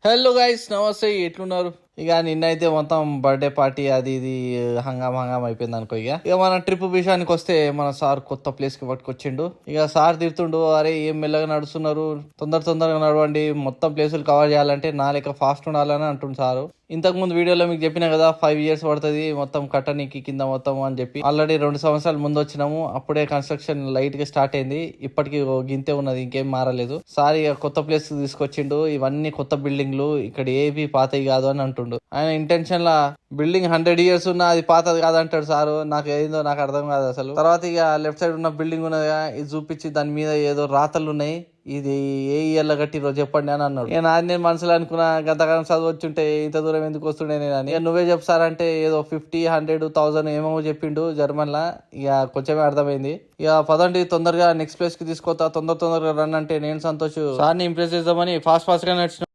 Hello guys, నమస్తే. ఎట్లున్నారు? ఇక నిన్నైతే మొత్తం బర్త్డే పార్టీ అది ఇది హంగామా అయిపోయింది అనుకో. ఇక మన ట్రిప్ విషయానికి వస్తే మన సార్ కొత్త ప్లేస్ కి పట్టుకొచ్చిండు. ఇక సార్ తిడుతుండు, అరే ఏం మెల్లగా నడుస్తున్నారు, తొందరగా నడవండి, మొత్తం ప్లేసులు కవర్ చేయాలంటే నా లెక్క ఫాస్ట్ ఉండాలని అంటుండు సారు. ఇంతకు ముందు వీడియోలో మీకు చెప్పినా కదా 5 years పడుతుంది మొత్తం కట్టనీకి కింద మొత్తం అని చెప్పి. ఆల్రెడీ 2 సంవత్సరాల ముందు వచ్చినాము, అప్పుడే కన్స్ట్రక్షన్ లైట్ గా స్టార్ట్ అయింది. ఇప్పటికి గింతే ఉన్నది, ఇంకేం మారలేదు. సార్ ఇక కొత్త ప్లేస్ తీసుకొచ్చిండు. ఇవన్నీ కొత్త బిల్డింగ్లు, ఇక్కడ ఏవి పాతవి కాదు అని అంటుండు. ఆయన ఇంటెన్షన్ లా బిల్డింగ్ 100 years ఉన్నా అది పాతది కాదంటాడు సారు. నాకు ఏందో నాకు అర్థం కాదు అసలు. తర్వాత ఇక లెఫ్ట్ సైడ్ ఉన్న బిల్డింగ్ ఉన్నదిగా, ఇది చూపించి దాని మీద ఏదో రాతలు ఉన్నాయి, ఇది ఏ ఇయర్లో కట్టిరో చెప్పండి అని అన్నాడు. నేను మనసులో అనుకున్నా, గంతకాలం చదువు వచ్చుంటే ఇంత దూరం ఎందుకు వస్తుండే నేను అని. నువ్వే చెప్తారంటే ఏదో 50, 100, 1000 ఏమో చెప్పిండు జర్మన్ లా. ఇక కొంచెమే అర్థమైంది. ఇక పదండి తొందరగా నెక్స్ట్ ప్లేస్ కి తీసుకోతా, తొందరగా రన్ అంటే నేను సంతోష్ సార్ని ఇంప్రెస్ చేద్దామని ఫాస్ట్ గా నడిచిన.